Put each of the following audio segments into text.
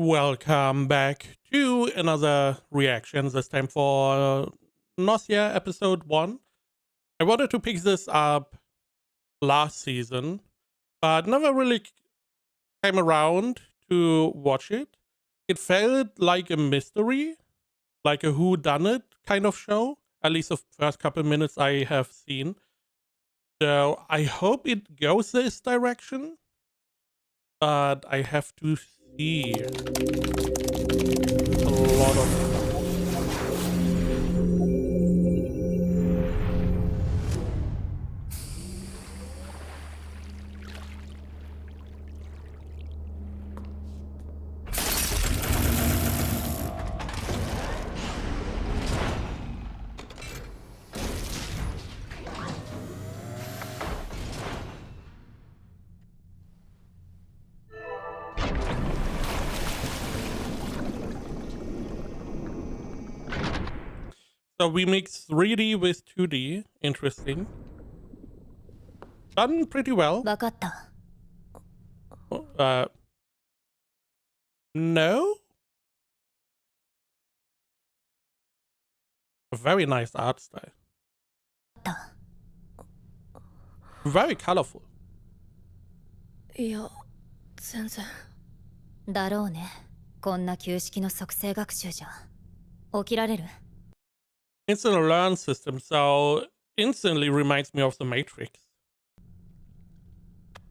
Welcome back to another reaction, this time for Gnosia episode 1. I wanted to pick this up last season, but never really came around to watch it. It felt like a mystery, like a whodunit kind of show, at least the first couple minutes I have seen. So I hope it goes this direction, but I have to see a lot of stuff. So we mix 3D with 2D. Interesting. Done pretty well. No? A very nice art style. Very colorful. いや、全然。だろうね。こんな旧式の即成学習じゃ起きられる？ Instant learn system, so instantly reminds me of the Matrix.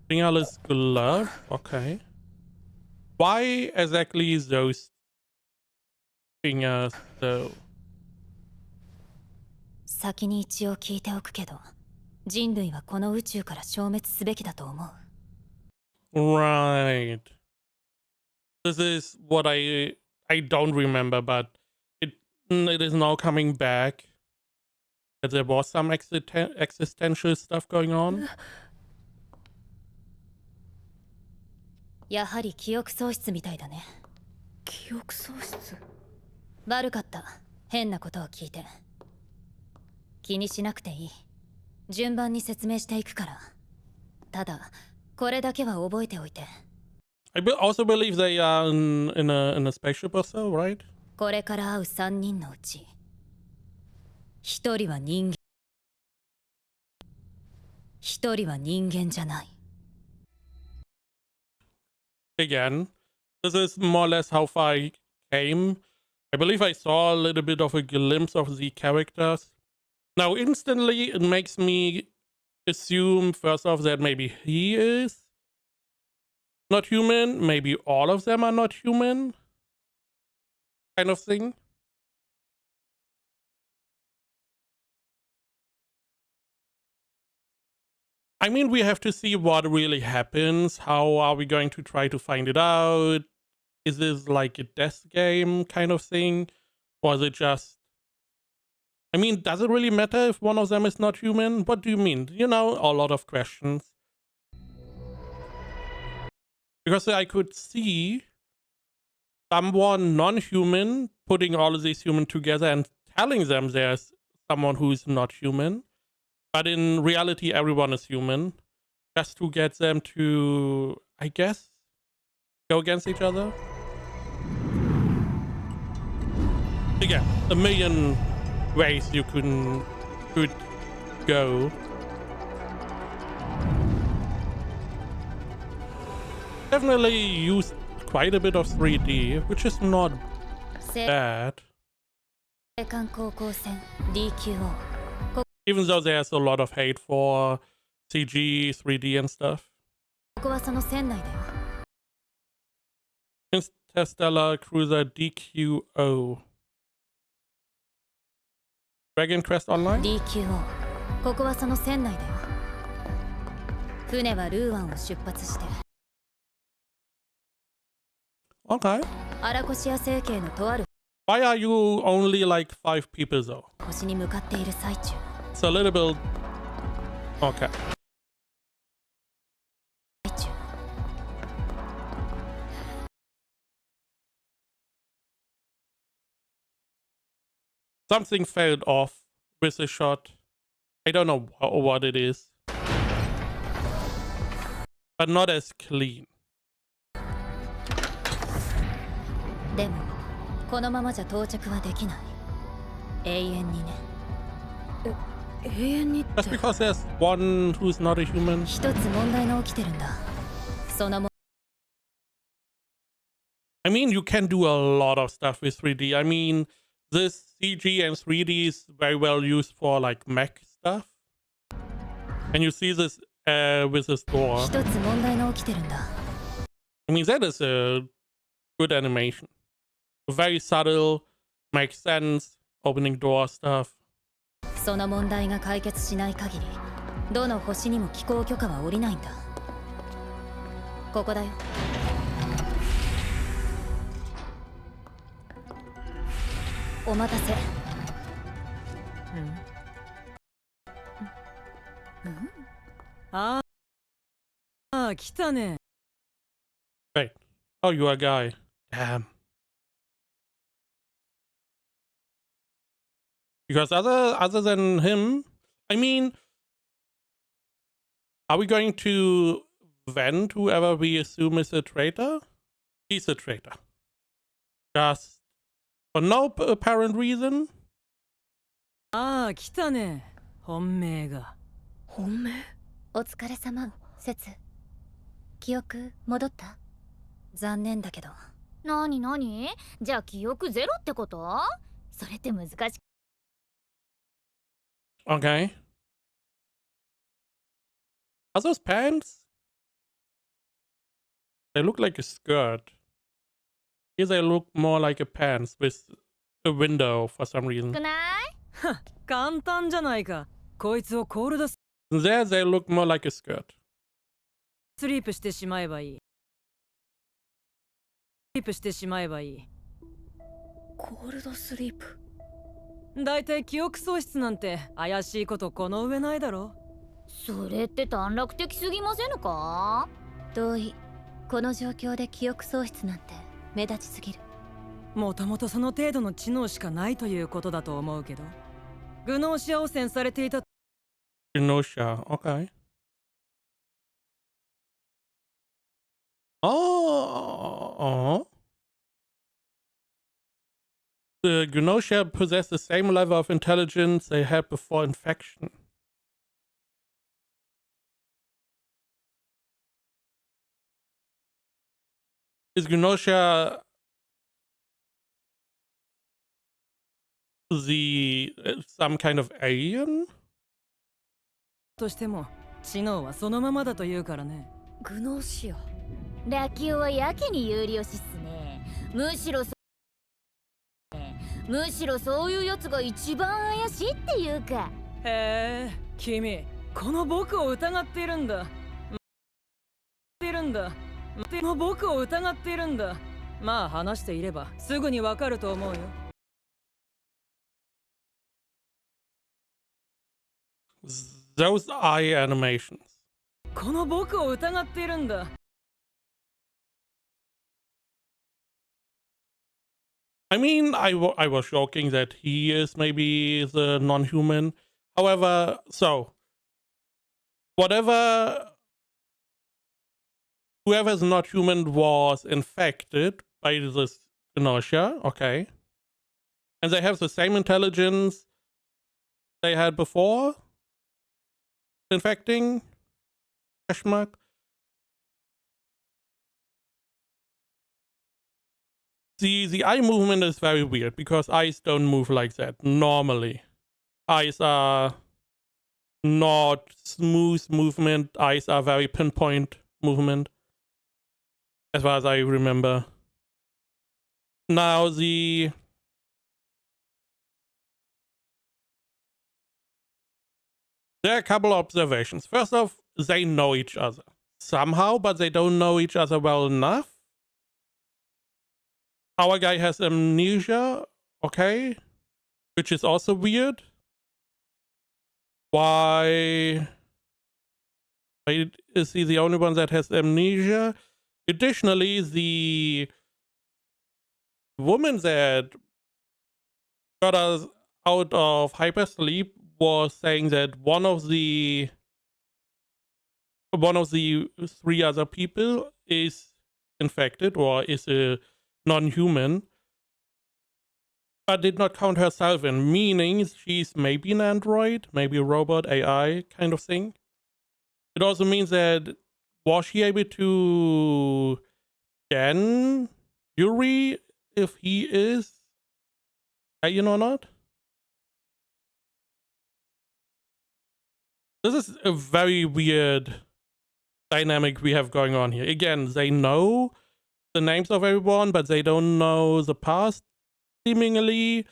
Fingerless glove, okay. Why exactly those fingers though? 先に一応聞いておくけど、人類はこの宇宙から消滅すべきだと思う。Right. This is what I don't remember, but it is now coming back. That there was some existential stuff going on. やはり記憶喪失みたいだね。記憶喪失？悪かった。変なことを聞いて。気にしなくていい。順番に説明していくから。ただ、これだけは覚えておいて。I also believe they are in a spaceship or so, right? これから会う3人のうち、1人は人間。1人は人間じゃない。Again, this is more or less how far I came. I believe I saw a little bit of a glimpse of the characters. Now, instantly, it makes me assume, first off, that maybe he is not human. Maybe all of them are not human. Kind of thing. I mean, we have to see what really happens. How are we going to try to find it out? Is this like a death game kind of thing? Or is it just... I mean, does it really matter if one of them is not human? What do you mean? You know, a lot of questions. Because I could see someone non-human putting all of these humans together and telling them there's someone who's not human. But in reality, everyone is human. Just to get them to, I guess, go against each other. Again, a million ways you could go. Definitely used quite a bit of 3D, which is not bad. Even though there's a lot of hate for CG, 3D and stuff. Interstellar Cruiser DQO. Dragon Quest Online? DQO。ここはその船内だよ。船はルーワンを出発して。Okay. アラコシア星系のとある。Why are you only like 5 people though? 星に向かっている最中。It's a little bit... Okay. Something fell off with the shot. I don't know what it is. But not as clean. でもこのままじゃ到着はできない。永遠にね。永遠にって Just because there's one who's not a human. 一つ問題が起きてるんだ。そのも I mean, you can do a lot of stuff with 3D. I mean, this CG and 3D is very well used for like mech stuff. And you see this with this door. 一つ問題が起きてるんだ。I mean, that is a good animation. Very subtle, makes sense, opening door stuff. その問題が解決しない限り、どの星にも寄港許可は下りないんだ。ここだよ。お待たせ。ああ、来たね。Wait. Oh, you are a guy. Damn. Because other than him, I mean, are we going to vent whoever we assume is a traitor? He's a traitor. Just for no apparent reason. ああ、来たね。本命が。本命？お疲れ様、節。記憶戻った？残念だけど。なになに？じゃあ記憶ゼロってこと？それって難しく。Okay. Are those pants? They look like a skirt. Here they look more like a pants with a window for some reason. ない？簡単じゃないか。こいつをコールドス There they look more like a skirt. リープしてしまえばいい。スリープしてしまえばいい。コールドスリープ。だいたい記憶喪失なんて怪しいことこの上ないだろ。それって短絡的すぎませぬか？同意。この状況で記憶喪失なんて目立ちすぎる。もともとその程度の知能しかないということだと思うけど。グノーシア汚染されていた。Gnosia. Okay. Oh. The Gnosia possess the same level of intelligence they had before infection. Is Gnosia some kind of alien? としても知能はそのままだというからね。グノーシア。ラキオはやけに有利よしっすね。むしろそういうやつが一番怪しいっていうか。へえ、君、この僕を疑っているんだ。僕を疑っているんだ。まあ話していればすぐにわかると思うよ。Those eye animations. この僕を疑っているんだ。I mean, I was joking that he is maybe the non-human. However, so whoever is not human was infected by this Gnosia, okay, and they have the same intelligence they had before infecting. Question mark. The eye movement is very weird because eyes don't move like that normally. Eyes are not smooth movement. Eyes are very pinpoint movement, as far as I remember. Now there are a couple of observations. First off, they know each other somehow, but they don't know each other well enough. Our guy has amnesia, okay, which is also weird. Why is he the only one that has amnesia? Additionally, the woman that got us out of hypersleep was saying that one of the three other people is infected or is a non-human, but did not count herself in, meaning she's maybe an android, maybe a robot, AI kind of thing. It also means that was she able to scan Yuri if he is alien or not? This is a very weird dynamic we have going on here. Again, they know the names of everyone, but they don't know the past, seemingly.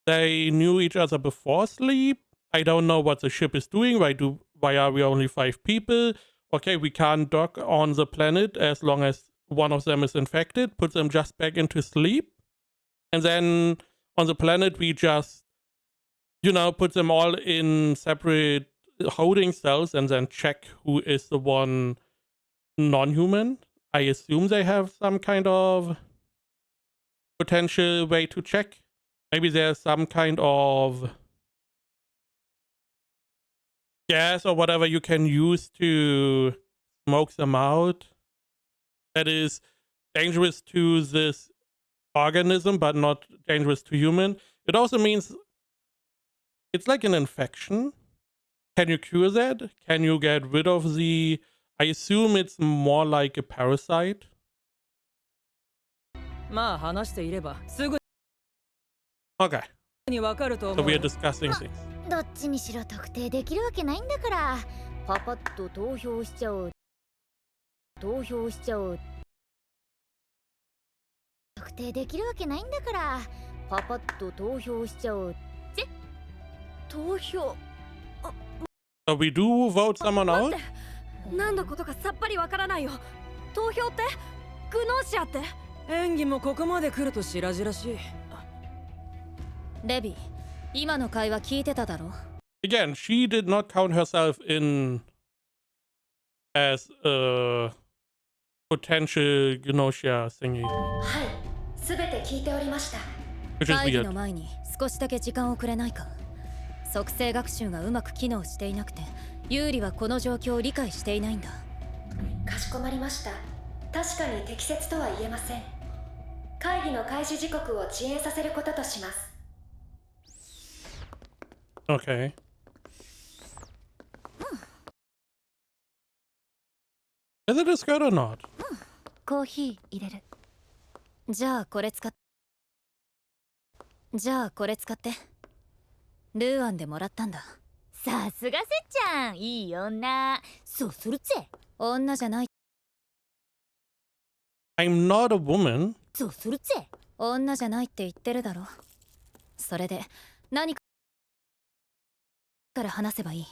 They knew each other before sleep. I don't know what the ship is doing. Why are we only 5 people? Okay, we can't dock on the planet as long as one of them is infected. Put them just back into sleep. And then on the planet, we just, put them all in separate holding cells and then check who is the one non-human. I assume they have some kind of potential way to check. Maybe there's some kind of gas or whatever you can use to smoke them out that is dangerous to this organism but not dangerous to human. It also means it's like an infection. Can you cure that? Can you get rid of the... I assume it's more like a parasite. まあ話していればすぐ Okay, にわかると so 思う we are よ。 discussing things. どっちにしろ特定できるわけないんだから、パパッと投票しちゃおう。特定できるわけないんだから、パパッと投票しちゃおうぜ。投票 So we do vote someone 待っ out? て何のことかさっぱりわからないよ。投票ってグノーシアって。演技もここまで来ると白々しい。レビ、今の会話聞いてただろ。 Again, she did not count herself in as a potential Gnosia thingy, はい、すべて聞いておりました。 which is 会議の weird. 前に少しだけ時間をくれないか。即性学習がうまく機能していなくて、有利はこの状況を理解していないんだ。かしこまりました。確かに適切とは言えません。会議の開始時刻を遅延させることとします。 Okay. Is it a skirt or not? コーヒー入れる。じゃあこれ使ってルーアンでもらったんだ。さすがせっちゃん、いい女。そうするぜ。女じゃない。 I'm not a woman. そうするぜ。女じゃないって言ってるだろ。それで何から話せばいい。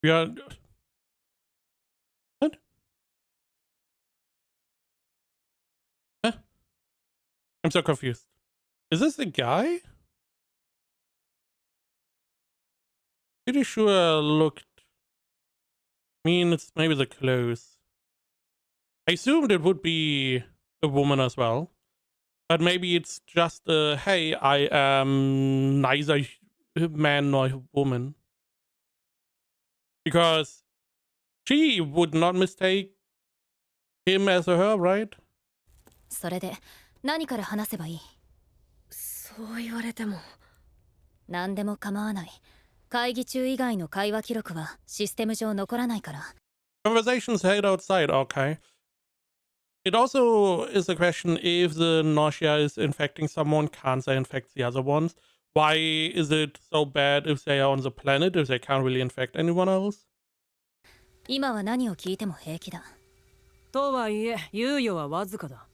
We are... What? Huh? I'm so confused. Is this the guy? Pretty sure looked... I mean, it's maybe the clothes. I assumed it would be a woman as well. But maybe it's just hey, I am neither man nor woman. Because she would not mistake him as a her, right? それで何から話せばいい。そう言われても。何でも構わない。会議中以外の会話記録はシステム上残らないから。 Conversations held outside, okay. It also is a question, if the nausea is infecting someone, can't they infect the other ones? Why is it so bad if they are on the planet, if they can't really infect anyone else? 今は何を聞いても平気だ。とはいえ猶予はわずかだ。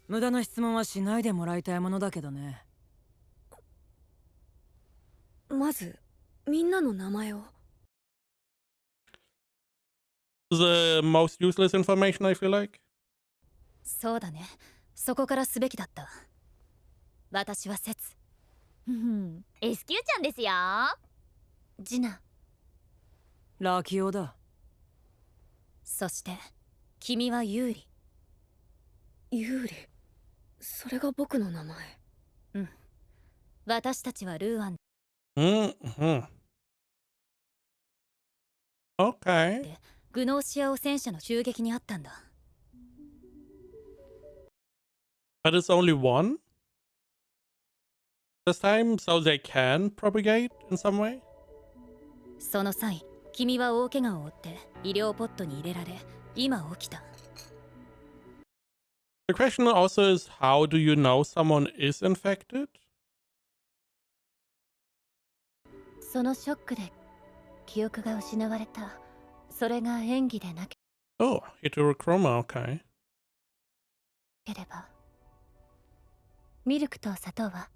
無駄な質問はしないでもらいたいものだけどね。まずみんなの名前を。The most useless information, I feel like. そうだね。そこからすべきだった。私はセツ。SQ ちゃんですよ。ジナ。ラキオだ。そして君はユーリ。ユーリ。それが僕の名前。うん。私たちはルーアン。Mm-hmm. Okay. でグノーシアを戦車の襲撃にあったんだ。But it's only one this time, so they can propagate in some way? その際、君は大怪我を負って医療ポットに入れられ、今起きた。The question also is, how do you know someone is infected? そのショックで記憶が失われた。それが演技でな Oh, heterochroma, okay. ければ。ミルクと砂糖は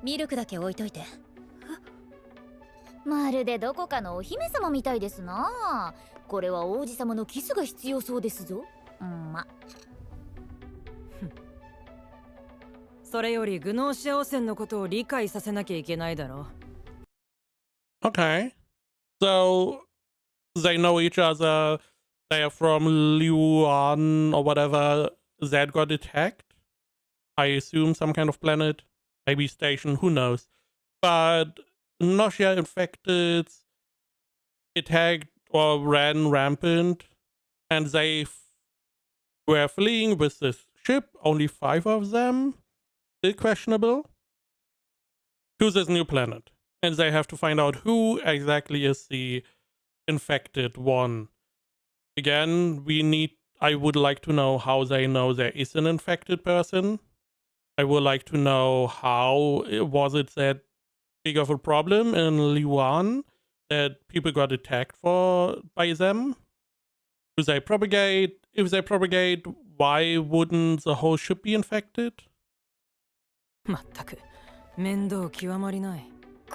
ミルクだけ置いといて。まるでどこかのお姫様みたいですな。これは王子様のキスが必要そうですぞ。ま。それよりグノーシア汚染のことを理解させなきゃいけないだろ。Okay. So they know each other. They are from Liuan or whatever that got attacked. I assume some kind of planet, maybe station, who knows. But Gnosia infected, attacked or ran rampant, and they were fleeing with this ship, only 5 of them, still questionable, to this new planet. And they have to find out who exactly is the infected one. Again, I would like to know how they know there is an infected person. I would like to know how was it that big of a problem in Liuan that people got attacked by them? Do they propagate? If they propagate, why wouldn't the whole ship be infected? まったく面倒極まりない。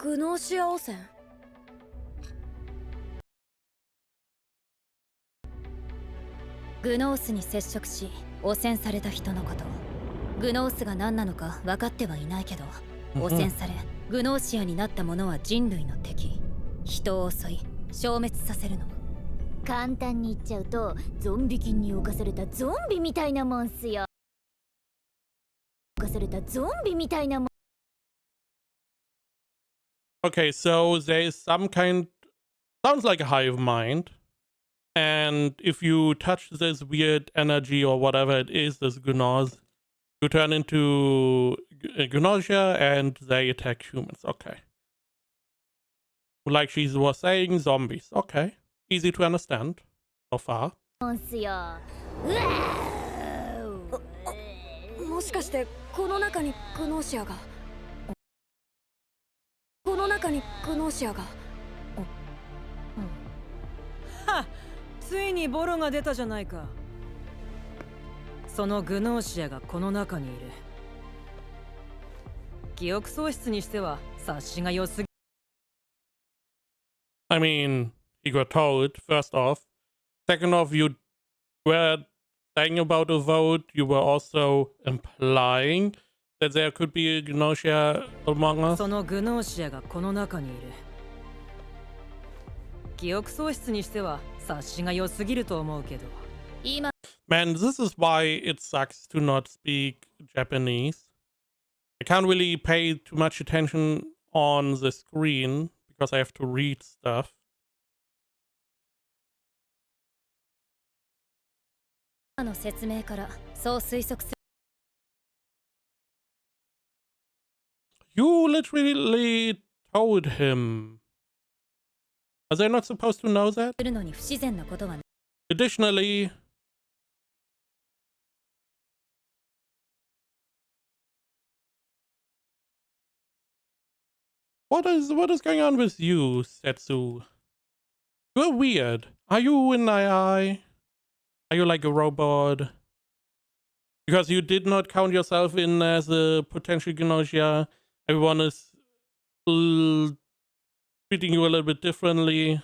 グノーシア汚染。グノースに接触し汚染された人のこと。グノースが何なのか分かってはいないけど、汚染されグノーシアになった者は人類の敵。人を襲い消滅させるの。簡単に言っちゃうとゾンビ菌に侵されたゾンビみたいなもんすよ。侵されたゾンビみたいなもん。 Okay, so there's some kind, sounds like a hive mind. And if you touch this weird energy or whatever it is, this Gnoz, you turn into Gnosia and they attack humans. Okay. Like she was saying, zombies. Okay. Easy to understand so far. もんすよ。うわー。もしかしてこの中にグノーシアが、この中にグノーシアが。はっ、ついにボロが出たじゃないか。そのグノーシアがこの中にいる。記憶喪失にしては察しが良すぎ。I mean, he got told, first off. Second off, you were saying about a vote, you were also implying that there could be a Gnosia among us. そのグノーシアがこの中にいる。記憶喪失にしては察しが良すぎると思うけど。今 Man, this is why it sucks to not speak Japanese. I can't really pay too much attention on the screen because I have to read stuff. の説明からそう推測す You literally told him. Are they not supposed to know that? るのに不自然なことはない。 Additionally, what is going on with you, Setsu? You're weird. Are you an AI? Are you like a robot? Because you did not count yourself in as a potential Gnosia. Everyone is treating you a little bit differently.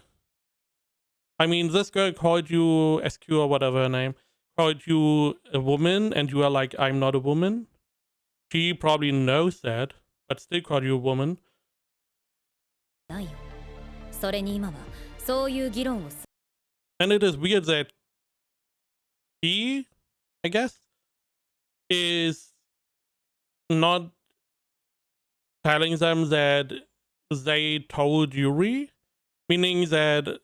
I mean, this girl called you SQ or whatever her name, called you a woman, and you are like, I'm not a woman. She probably knows that, but still called you a woman. ないよ。それに今はそういう議論をす And it is weird that he, I guess, is not telling them that they told Yuri, meaning that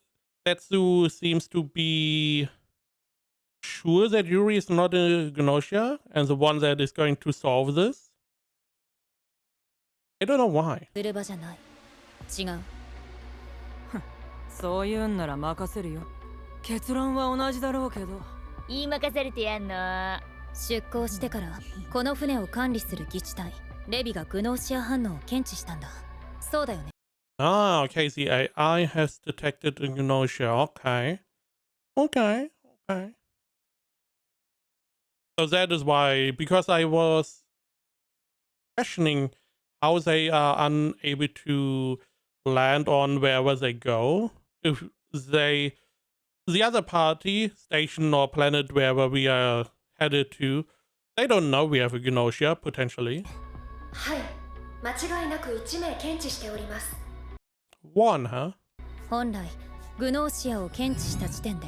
Setsu seems to be sure that Yuri is not a Gnosia and the one that is going to solve this. I don't know why. する場じゃない。違う。そういうんなら任せるよ。結論は同じだろうけど。言い任されてやんの。出港してからこの船を管理する議地隊レビがグノーシア反応を検知したんだ。そうだよね。Ah, okay, the AI has detected a Gnosia. Okay. Okay. Okay. So that is why, because I was questioning how they are unable to land on wherever they go. If they, the other party, station or planet wherever we are headed to, they don't know we have a Gnosia, potentially. はい、間違いなく1名検知しております。 One, huh? 本来グノーシアを検知した時点で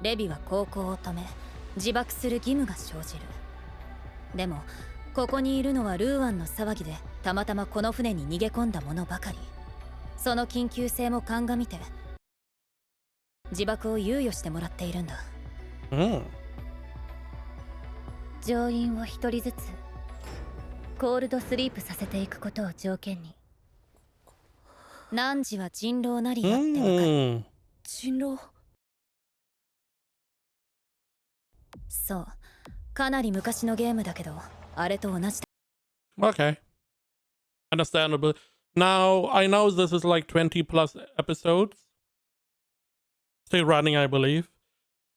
レビは航行を止め自爆する義務が生じる。でもここにいるのはルーアンの騒ぎでたまたまこの船に逃げ込んだ者ばかり。その緊急性も鑑みて自爆を猶予してもらっているんだ。乗員を一人ずつコールドスリープさせていくことを条件に。汝は人狼なりやってわかる。人狼。そう、かなり昔のゲームだけどあれと同じだ。 Okay. Understandable. Now, I know this is like 20 plus episodes. Still running, I believe.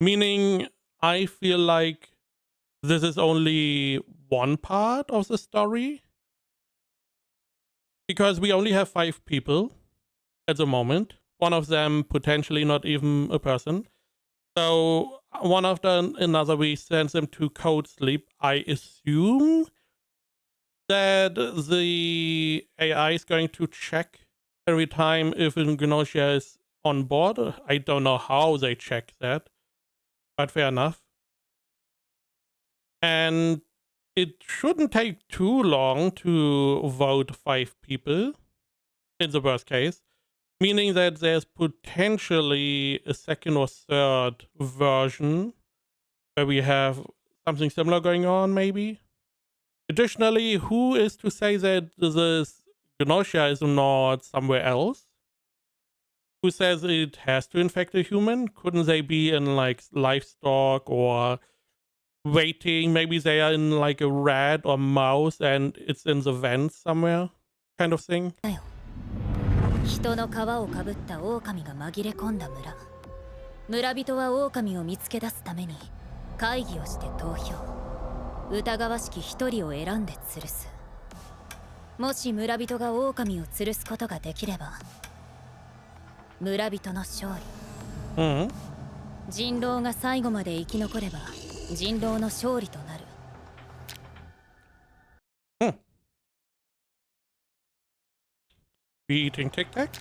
Meaning, I feel like this is only one part of the story. Because we only have 5 people at the moment. One of them potentially not even a person. So, one after another, we send them to cold sleep. I assume that the AI is going to check every time if a Gnosia is on board. I don't know how they check that, but fair enough. And it shouldn't take too long to vote 5 people, in the worst case, meaning that there's potentially a second or third version where we have something similar going on, maybe. Additionally, who is to say that this Gnosia is not somewhere else? Who says it has to infect a human? Couldn't they be in like livestock or waiting? Maybe they are in like a rat or mouse and it's in the vents somewhere, kind of thing. 人の皮をかぶった狼が紛れ込んだ村。村人は狼を見つけ出すために会議をして投票。疑わしき一人を選んで吊るす。もし村人が狼を吊るすことができれば村人の勝利。人狼が最後まで生き残れば人狼の勝利となる。We eating Tic Tac?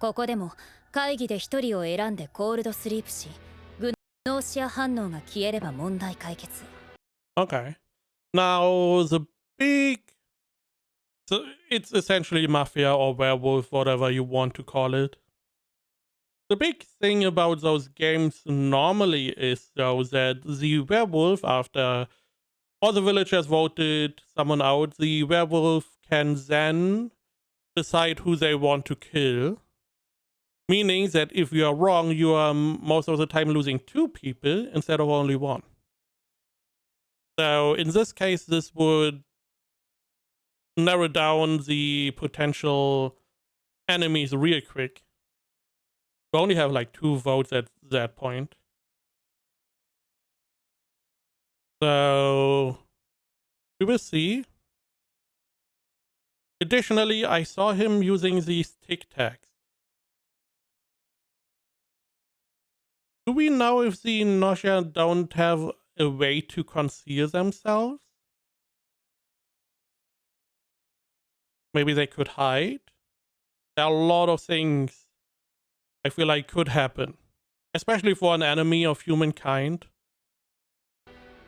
ここでも会議で一人を選んでコールドスリープしグノーシア反応が消えれば問題解決。 Okay. Now, the big... So it's essentially mafia or werewolf, whatever you want to call it. The big thing about those games normally is, though, that the werewolf, after all the villagers voted someone out, the werewolf can then decide who they want to kill. Meaning that if you are wrong, you are most of the time losing 2 people instead of only 1. So in this case, this would narrow down the potential enemies real quick. We only have like 2 votes at that point. So we will see. Additionally, I saw him using these Tic Tacs. Do we know if the Gnosia don't have a way to conceal themselves? Maybe they could hide? There are a lot of things I feel like could happen. Especially for an enemy of humankind.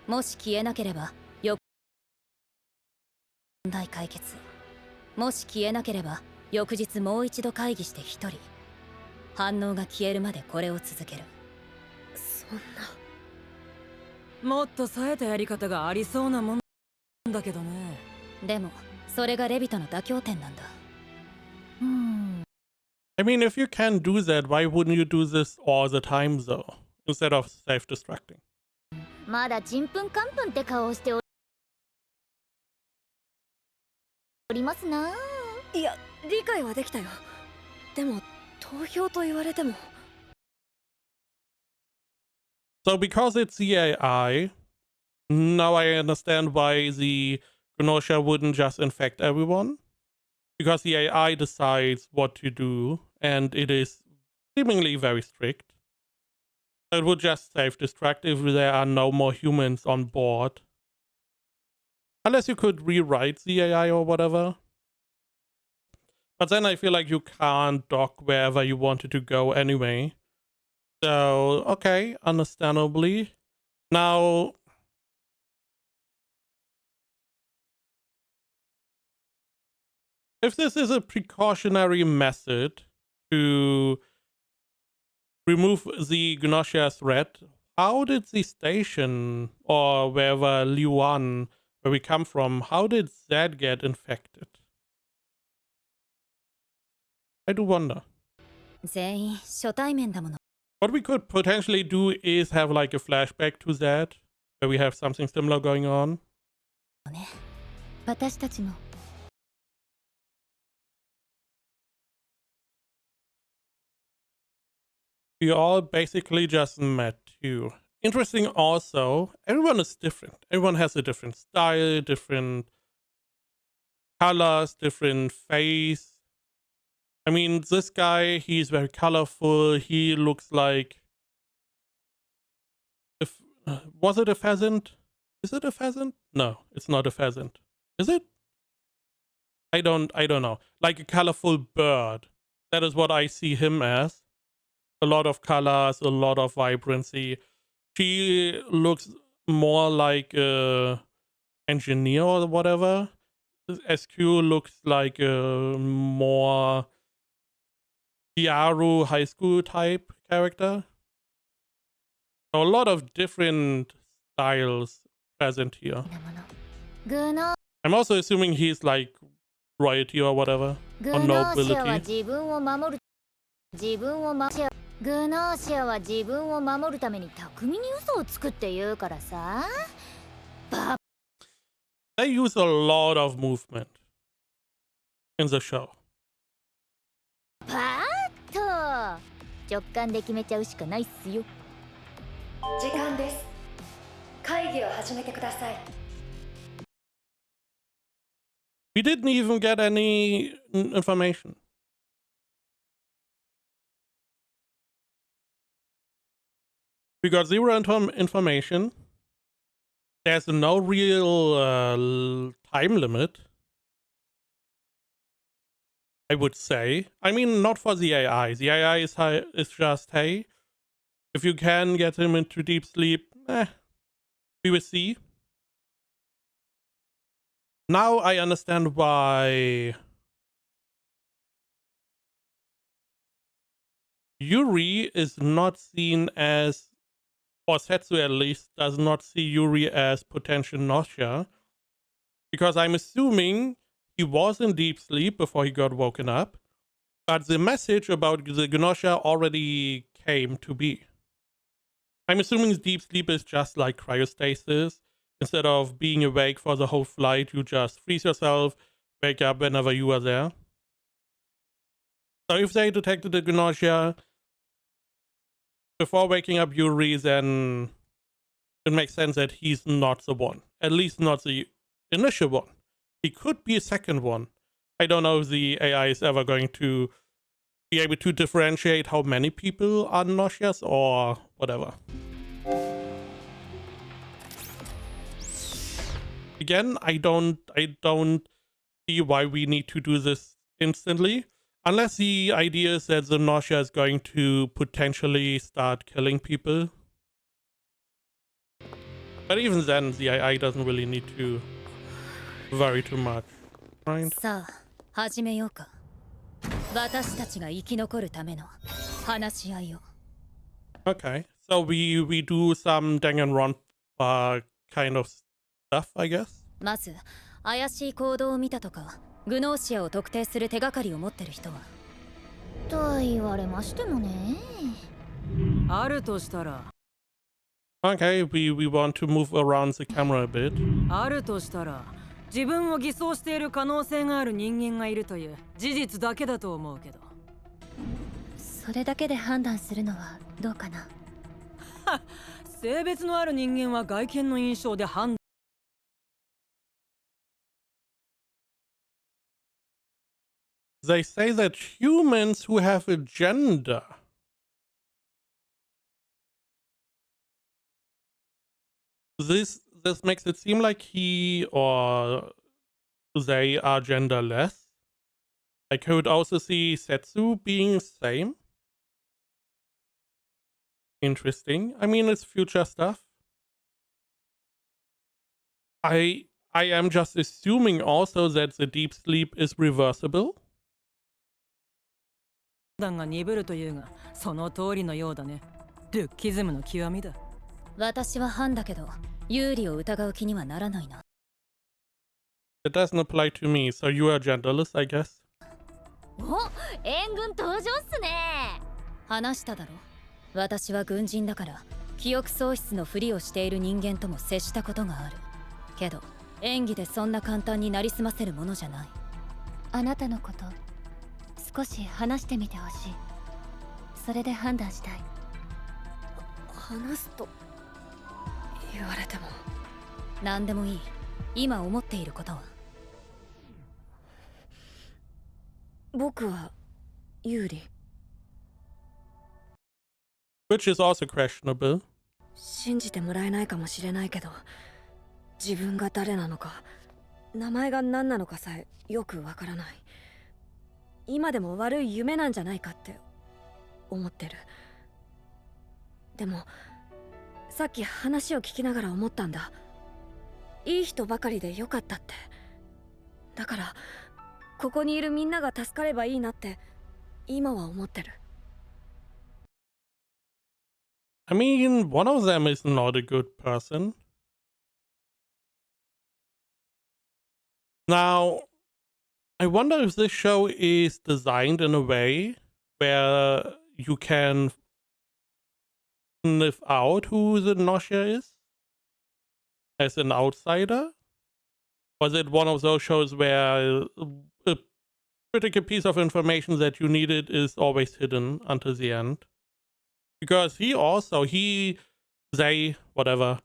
もし消えなければ問題解決。もし消えなければ翌日もう一度会議して一人。反応が消えるまでこれを続ける。もっと冴えたやり方がありそうなもんだけどね。でもそれがレビトの妥協点なんだ。I mean, if you can do that, why wouldn't you do this all the time though? Instead of self-destructing. まだちんぷんかんぷんって顔をしておりますな。いや理解はできたよ。でも投票と言われても。So because it's the AI, now I understand why the Gnosia wouldn't just infect everyone. Because the AI decides what to do, and it is seemingly very strict. It would just self-destruct if there are no more humans on board. Unless you could rewrite the AI or whatever. But then I feel like you can't dock wherever you wanted to go anyway. So, okay, understandably. Now, if this is a precautionary method to remove the Gnosia threat, how did the station, or wherever Liuan, where we come from, how did that get infected? I do wonder. 全員初対面だもの。 What we could potentially do is have like a flashback to that, where we have something similar going on. 私たちも We all basically just met too. Interesting also, everyone is different. Everyone has a different style, different colors, different face. I mean, this guy, he's very colorful. He looks like... was it a pheasant? Is it a pheasant? No, it's not a pheasant. Is it? I don't know. Like a colorful bird. That is what I see him as. A lot of colors, a lot of vibrancy. She looks more like a engineer or whatever. SQ looks like a more Kiaru high school type character. So a lot of different styles present here. グノ I'm also assuming he's like royalty or whatever. グ Or ノーシアは nobility. 自分を守る自分を守るグノーシアは自分を守るために巧みに嘘をつくって言うからさ。 They use a lot of movement in the show. パーッと直感で決めちゃうしかないっすよ。時間です。会議を始めてください。 We didn't even get any information. We got zero information. There's no real time limit, I would say. I mean, not for the AI. The AI is just, hey, if you can get him into deep sleep, we will see. Now I understand why Yuri is not seen as, or Setsu at least does not see Yuri as potential Gnosia, because I'm assuming he was in deep sleep before he got woken up, but the message about the Gnosia already came to be. I'm assuming deep sleep is just like cryostasis. Instead of being awake for the whole flight, you just freeze yourself, wake up whenever you are there. So if they detected the Gnosia before waking up Yuri, then it makes sense that he's not the one. At least not the initial one. He could be a second one. I don't know if the AI is ever going to be able to differentiate how many people are Gnosias or whatever. Again, I don't see why we need to do this instantly. Unless the idea is that the Gnosia is going to potentially start killing people. But even then, the AI doesn't really need to worry too much, right? さあ始めようか。私たちが生き残るための話し合いを。 Okay, So we do some Danganronpa kind of stuff, I guess. まず怪しい行動を見たとかグノーシアを特定する手がかりを持ってる人はと言われましてもね。あるとしたら Okay, we want to move around the camera a bit. あるとしたら自分を偽装している可能性がある人間がいるという事実だけだと思うけど。それだけで判断するのはどうかな。性別のある人間は外見の印象で判断。They say that humans who have a gender this makes it seem like he or they are genderless. I could also see Setsu being same. Interesting. I mean, it's future stuff. I am just assuming also that the deep sleep is reversible. 判断が鈍るというが、その通りのようだね。ルッキズムの極みだ。私は反だけど有利を疑う気にはならないな。It doesn't apply to me, so you are genderless, I guess. お、援軍登場っすね。話しただろ。私は軍人だから記憶喪失のふりをしている人間とも接したことがある。けど演技でそんな簡単になりすませるものじゃない。あなたのこと少し話してみてほしい。それで判断したい。話すと言われても。何でもいい。今思っていることは。僕は有利。Which is also questionable. 信じてもらえないかもしれないけど、自分が誰なのか、名前が何なのかさえよくわからない。今でも悪い夢なんじゃないかって思ってる。でもさっき話を聞きながら思ったんだ。いい人ばかりでよかったって。だからここにいるみんなが助かればいいなって今は思ってる。I mean, one of them is not a good person. Now, I wonder if this show is designed in a way where you can sniff out who the Gnosia is as an outsider. Or is it one of those shows where a critical piece of information that you needed is always hidden until the end? Because they, whatever,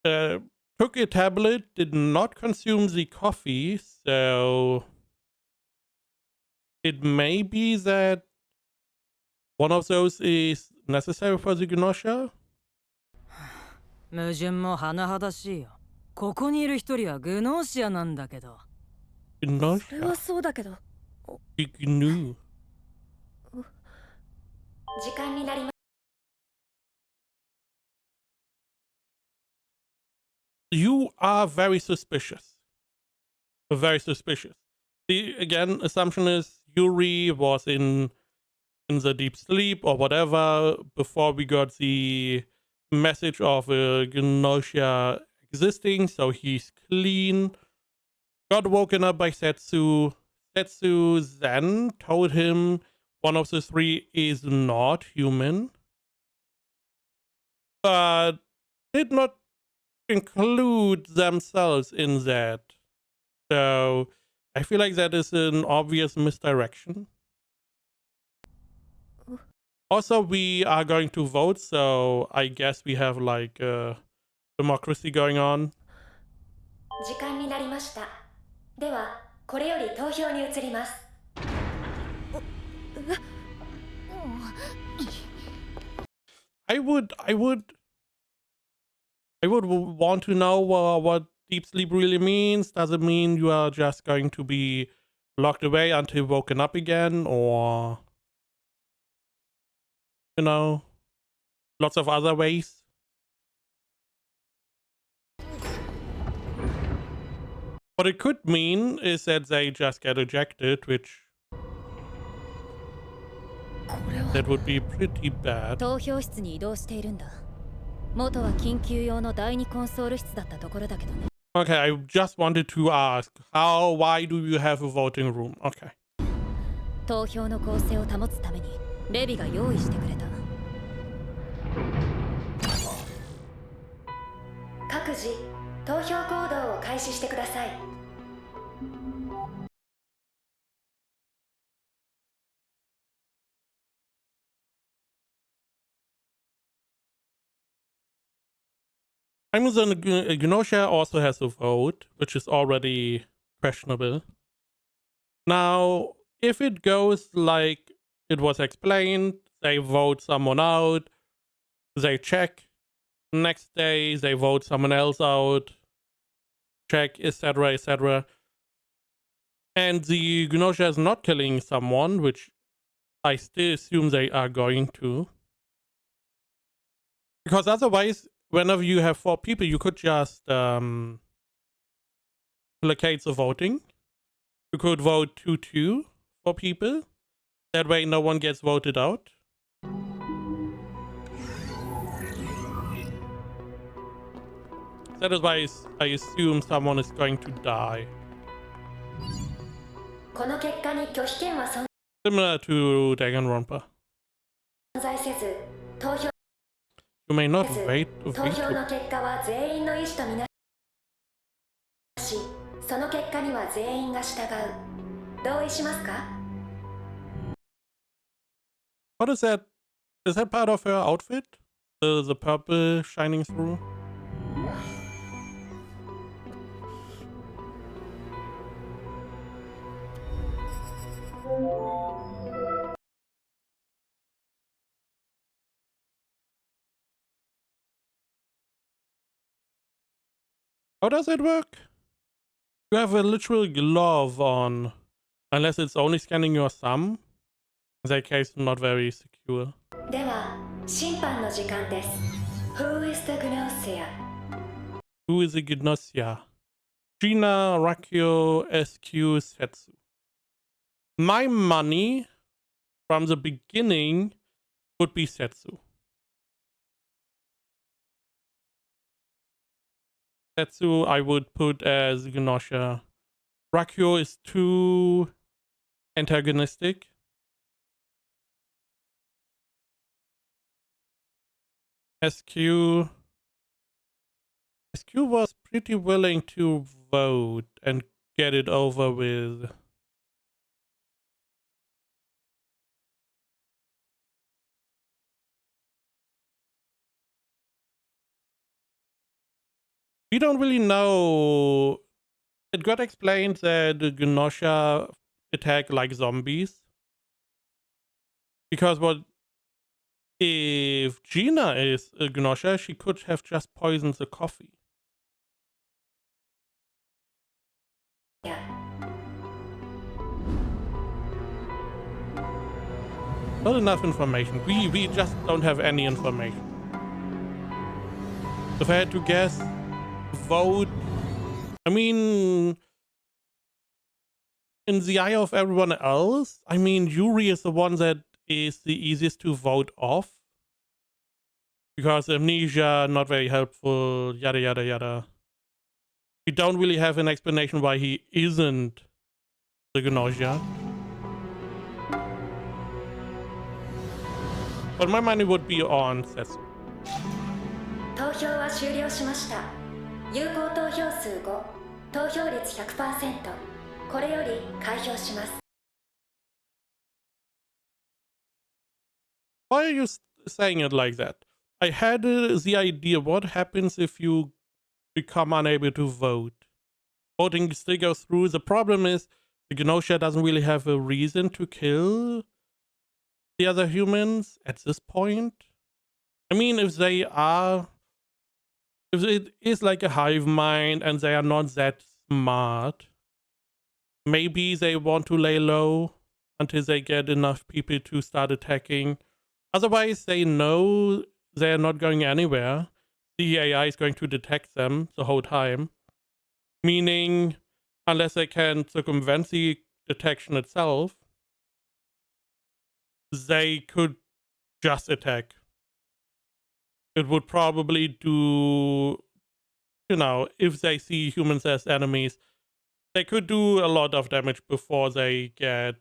took a tablet, did not consume the coffee, so it may be that one of those is necessary for the Gnosia? 矛盾も甚だしいよ。ここにいる一人はグノーシアなんだけど。それは Gnosia? そうだけど。 Gnu. 時間になりま You are very suspicious. Very suspicious. The again assumption is Yuri was in the deep sleep or whatever before we got the message of a Gnosia existing, so he's clean. Got woken up by Setsu. Setsu then told him one of the three is not human, but did not include themselves in that. So I feel like that is an obvious misdirection. Also, we are going to vote, so I guess we have like democracy going on. 時間になりました。ではこれより投票に移ります。 I would want to know what deep sleep really means. Does it mean you are just going to be locked away until woken up again, or you know, lots of other ways? What it could mean is that they just get ejected, which That would be pretty bad. 投票室に移動しているんだ。元は緊急用の第二コンソール室だったところだけどね。Okay, I just wanted to ask, why do you have a voting room? Okay. 投票の公正を保つためにレビが用意してくれた。各自投票行動を開始してください。Amazon Gnosia also has a vote, which is already questionable. Now, if it goes like it was explained, they vote someone out, they check, next day they vote someone else out, check, etc., etc. And the Gnosia is not killing someone, which I still assume they are going to. Because otherwise, whenever you have 4 people, you could just allocate the voting. You could vote 2-2 for people. That way no one gets voted out. That is why I assume someone is going to die. この結果に拒否権は存 Similar to Danganronpa. 在せず、投票 You may not せず wait 投票の結果は全員の意思とみなし、その結果には全員が従う。同意しますか？ What is that? Is that part of her outfit? The purple shining through? How does it work? You have a literal glove on, unless it's only scanning your thumb. In that case, not very secure. では、審判の時間です。Who is the Gnosia? Who is a Gnosia? Gina, Rakio, SQ, Setsu. My money from the beginning would be Setsu. Setsu I would put as Gnosia. Rakio is too antagonistic. SQ was pretty willing to vote and get it over with. We don't really know. It got explained that the Gnosia attack like zombies. Because if Gina is a Gnosia, she could have just poisoned the coffee. Yeah. Not enough information. We just don't have any information. If I had to guess, vote. I mean, in the eye of everyone else, I mean, Yuri is the one that is the easiest to vote off. Because amnesia, not very helpful, yada yada yada. We don't really have an explanation why he isn't the Gnosia. But my money would be on Setsu. 投票は終了しました。有効投票数5、投票率 100%。これより開票します。Why are you saying it like that? I had the idea, what happens if you become unable to vote? Voting still goes through. The problem is the Gnosia doesn't really have a reason to kill the other humans at this point. I mean, if it is like a hive mind and they are not that smart, maybe they want to lay low until they get enough people to start attacking. Otherwise, they know they're not going anywhere. The AI is going to detect them the whole time. Meaning, unless they can circumvent the detection itself, they could just attack. It would probably do, if they see humans as enemies, they could do a lot of damage before they get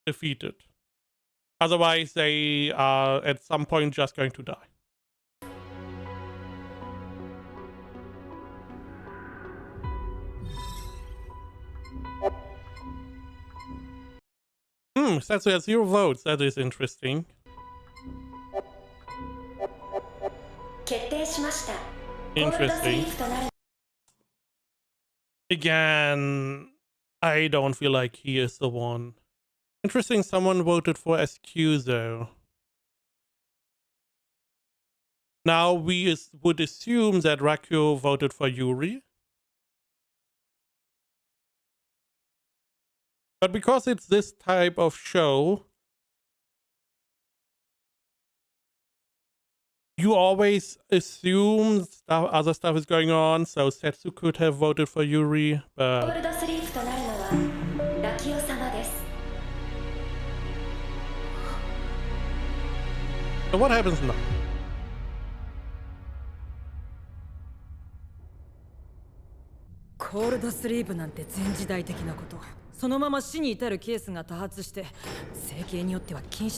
defeated. Otherwise, they are at some point just going to die. Says we have 0 votes. That is interesting. 決定しました。ゴールドスリ Interesting. ープとなる Again, I don't feel like he is the one. Interesting, someone voted for SQ though. Now we would assume that Rakyo voted for Yuri. But because it's this type of show, you always assume other stuff is going on, so Setsu could have voted for Yuri, ゴー but ルドスリープとなるのはラキオ様です。 so what happens now? コールドスリープなんて前時代的なこと。そのまま死に至るケースが多発して、整形によっては禁止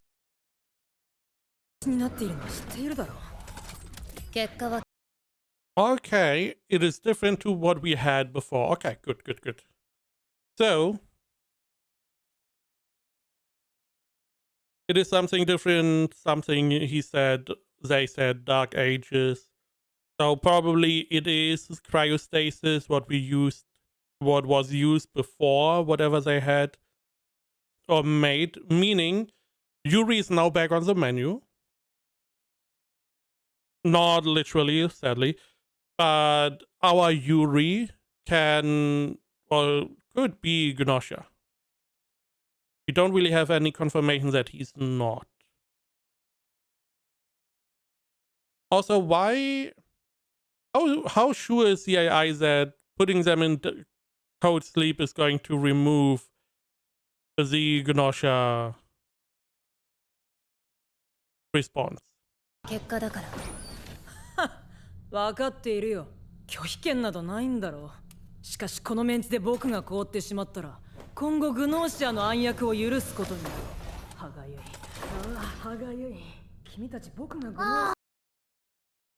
になっているのは知っているだろう。結果は Okay, it is different to what we had before. Okay, good. So, it is something different, something they said Dark Ages. So probably it is cryostasis, what was used before, whatever they had or made, meaning Yuri is now back on the menu. Not literally, sadly, but our Yuri can or could be Gnosia. We don't really have any confirmation that he's not. Also, how sure is the AI that putting them in cold sleep is going to remove the Gnosia response? 結果だから。分かっているよ。拒否権などないんだろう。しかしこのメンツで僕が凍ってしまったら、今後グノーシアの暗躍を許すことになる。歯がゆい。ああ、歯がゆい。君たち僕がグノーシ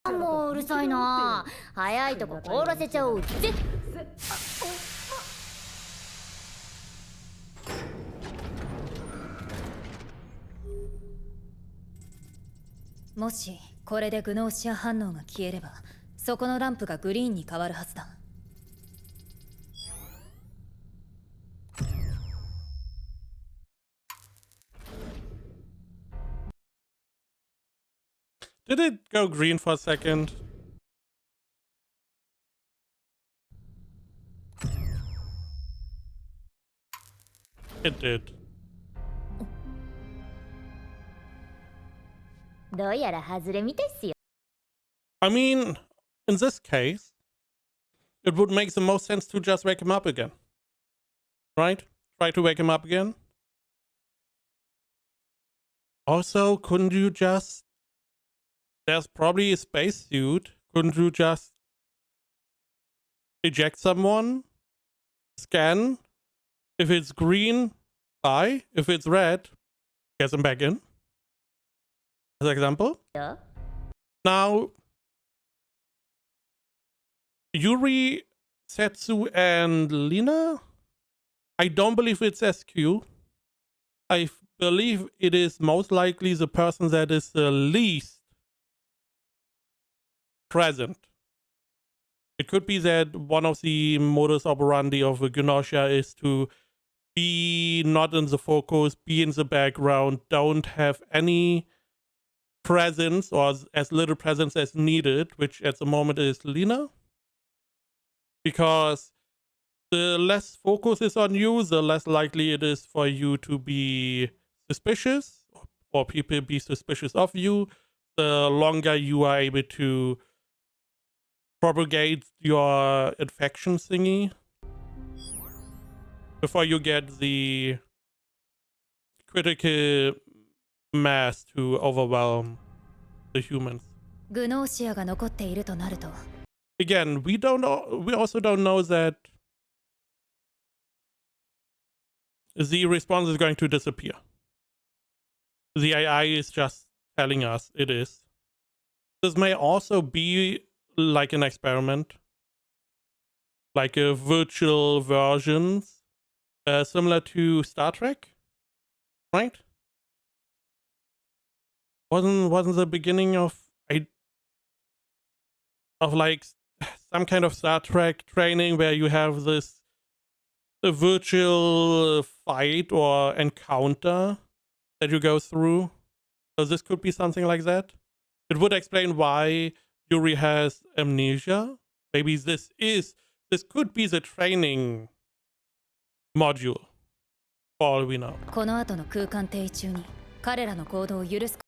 アもううるさいな。早いとこ凍らせちゃおうぜ。もしこれでグノーシア反応が消えれば、そこのランプがグリーンに変わるはずだ。Did it go green for a second? It did. どうやら外れみたいっすよ。 I mean, in this case, it would make the most sense to just wake him up again. Right? Try to wake him up again. Also, couldn't you just... There's probably a spacesuit. Couldn't you just eject someone? Scan? If it's green, bye. If it's red, get them back in. As an example. Yeah. Now, Yuri, Setsu, and Lina? I don't believe it's SQ. I believe it is most likely the person that is the least present. It could be that one of the modus operandi of a Gnosia is to be not in the focus, be in the background, don't have any presence or as little presence as needed, which at the moment is Lina. Because the less focus is on you, the less likely it is for you to be suspicious or people be suspicious of you. The longer you are able to propagate your infection thingy before you get the critical mass to overwhelm the humans. グノーシアが残っているとなると Again, we also don't know that the response is going to disappear. The AI is just telling us it is. This may also be like an experiment, like a virtual versions, similar to Star Trek, right? Wasn't the beginning of like some kind of Star Trek training where you have this a virtual fight or encounter that you go through? So this could be something like that. It would explain why Yuri has amnesia. Maybe this could be the training module, for all we know. この後の空間停止中に彼らの行動を許す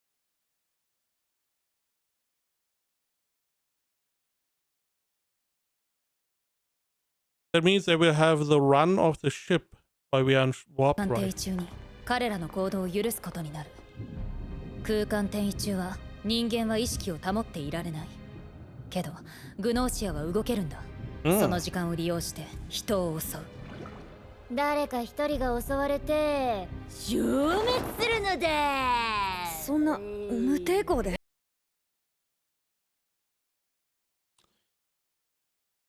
That means they will have the run of the ship while we are on warp 空間停 drive. 止中に彼らの行動を許すことになる空間転移中は人間は意識を保っていられないけどグノーシアは動けるんだ、その時間を利用して人を襲う誰か一人が襲われて消滅するのでそんな無抵抗で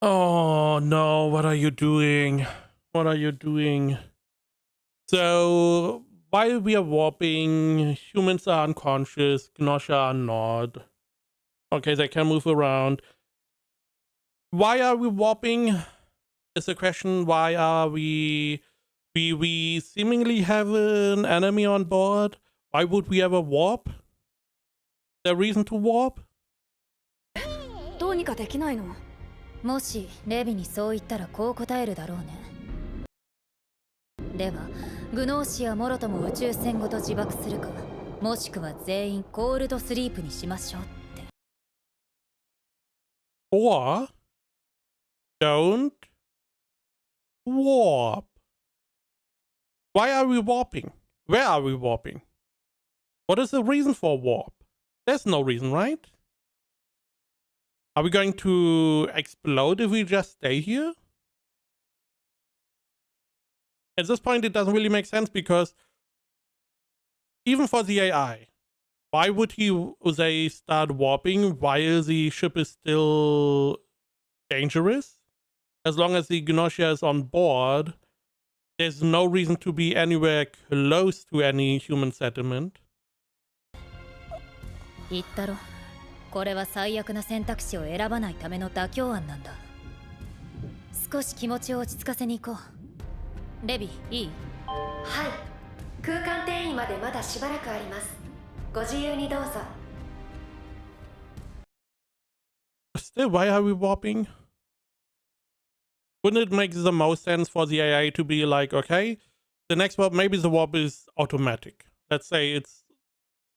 Oh no, what are you doing? What are you doing? So, while we are warping, humans are unconscious, Gnosia are not. Okay, they can move around. Why are we warping? Is the question. Why are we seemingly have an enemy on board? Why would we ever warp? Is there a reason to warp? どうにかできないのもしレビにそう言ったらこう答えるだろうねではグノーシアもろとも宇宙船ごと自爆するかもしくは全員コールドスリープにしましょうって Or don't warp. Why are we warping? Where are we warping? What is the reason for warp? There's no reason, right? Are we going to explode if we just stay here? At this point, it doesn't really make sense because even for the AI, why would they start warping while the ship is still dangerous? As long as the Gnosia is on board, there's no reason to be anywhere close to any human settlement. 言ったろこれは最悪な選択肢を選ばないための妥協案なんだ少し気持ちを落ち着かせに行こうレビいいはい空間転移までまだしばらくありますご自由にどうぞ Still, why are we warping? Wouldn't it make the most sense for the AI to be like, okay, the next warp, maybe the warp is automatic. Let's say it's,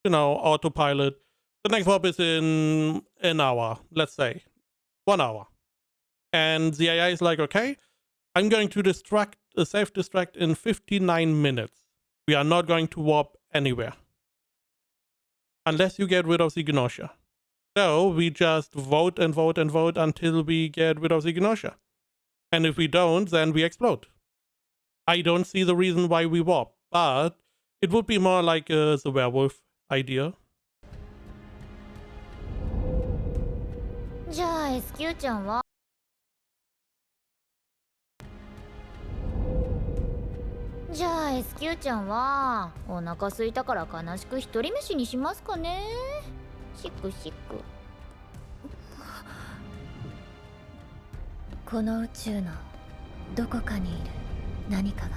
autopilot. The next warp is in an hour, let's say 1 hour. And the AI is like, okay, I'm going to self-destruct in 59 minutes. We are not going to warp anywhere. Unless you get rid of the Gnosia. So we just vote and vote and vote until we get rid of the Gnosia. And if we don't, then we explode. I don't see the reason why we warp, but it would be more like the werewolf idea. じゃあ SQ ちゃんはSQ ちゃんはお腹空いたから悲しく一人飯にしますかねしくしくこの宇宙のどこかにいる何かが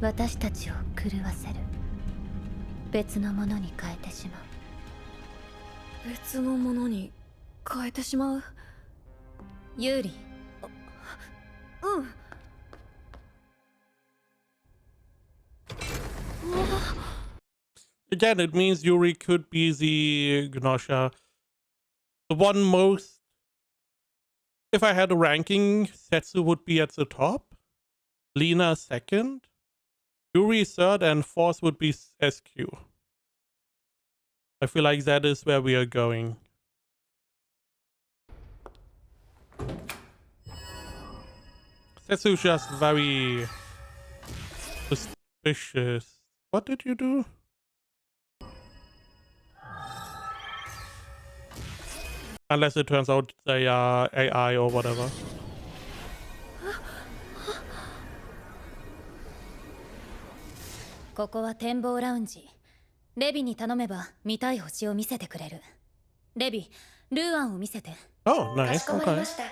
私たちを狂わせる別のものに変えてしまう別のものに変えてしまうユーリうん Again, it means Yuri could be the Gnosia. The one most... If I had a ranking, Setsu would be at the top. Lena second. Yuri third and fourth would be SQ. I feel like that is where we are going. Setsu's just very suspicious. What did you do? Unless it turns out they are AI or whatever.ここは展望ラウンジ。レビに頼めば見たい星を見せてくれる。レビ、ルーアンを見せて。Oh, かし nice. こまり Okay. ました。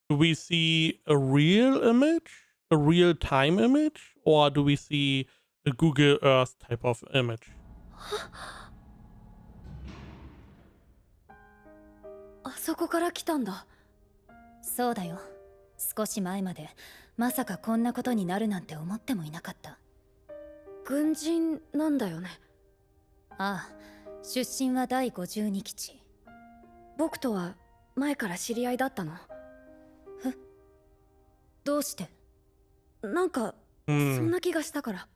Do we see a real image? A real time image? Or do we see a Google Earth type of image? あそこから来たんだ。そうだよ。少し前までまさかこんなことになるなんて思ってもいなかった。軍人なんだよね。ああ、出身は第52基地。僕とは前から知り合いだったの。どうして？なんか、そんな気がしたから。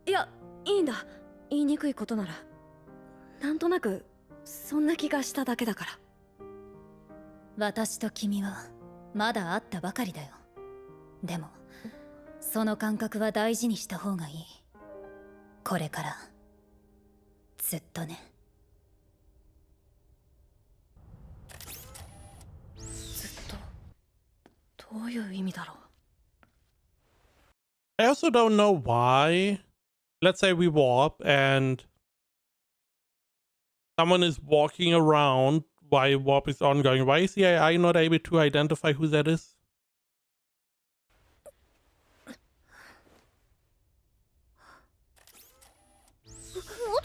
いや、いいんだ。言いにくいことなら。なんとなくそんな気がしただけだから。私と君はまだ会ったばかりだよ。でもその感覚は大事にした方がいい。これからずっとね。ずっとどういう意味だろう。I also don't know why. Let's say we warp and someone is walking around while warp is ongoing. Why is the AI not able to identify who that is?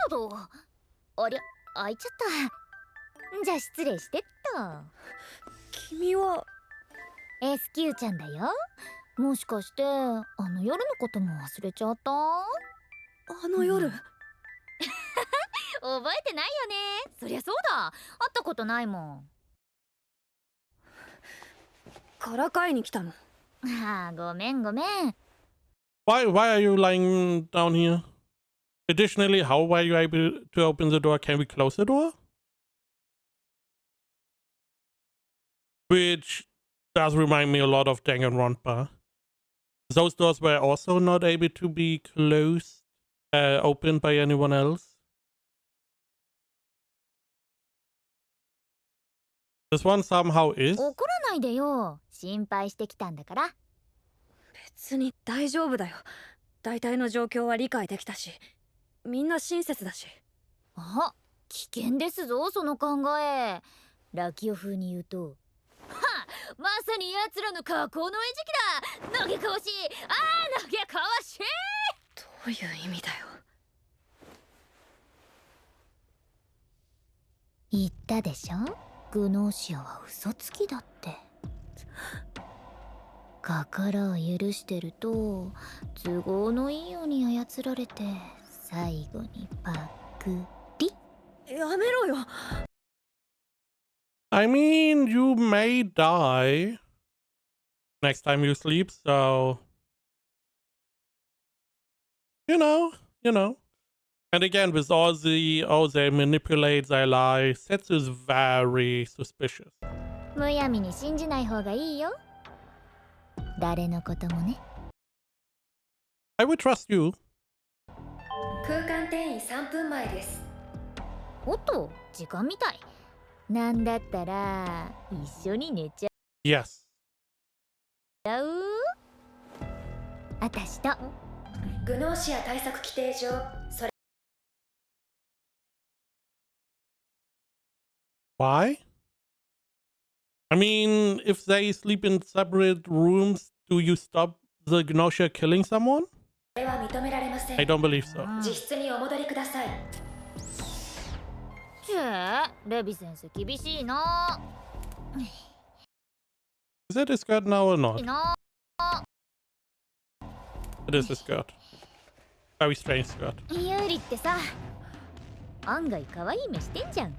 おどどありゃ開いちゃったじゃあ失礼してっ君はと SQ ちゃんだよもしかしてあの夜のことも忘れちゃったあの夜、覚えてないよねそりゃそうだ会ったことないもんからかいに来たの。ああごめんごめん Why are you lying down here? Additionally, how were you able to open the door? Can we close the door? Which does remind me a lot of Danganronpa. Those doors were also not able to be closed, opened by anyone else. This one somehow is. 怒らないでよ心配してきたんだから別に大丈夫だよ。大体の状況は理解できたし、みんな親切だし。あ危険ですぞその考えラキオ風に言うとはまさに奴らの加工の餌食だ投げかわし投げかわしどういう意味だよ。言ったでしょグノーシアは嘘つきだって心を許してると都合のいいように操られて最後にパクリやめろよ。I mean, you may die next time you sleep, so you know. And again, with all the they manipulate, they lie, Setsu is very suspicious. むやみに信じない方がいいよ誰のこともね I would trust you. 空間転移3分前です。おっと時間みたいなんだったら一緒に寝ちゃ Yes. うあたしとグノーシア対策規定上、それ Why? I mean, if they sleep in separate rooms, do you stop the Gnosia killing someone? は認められません。 I don't believe so. 自室にお戻りください。レビ先生厳しいな Is it a skirt now or not? な It is a skirt. Very strange skirt. ユリってさ案外可愛い目してんじゃん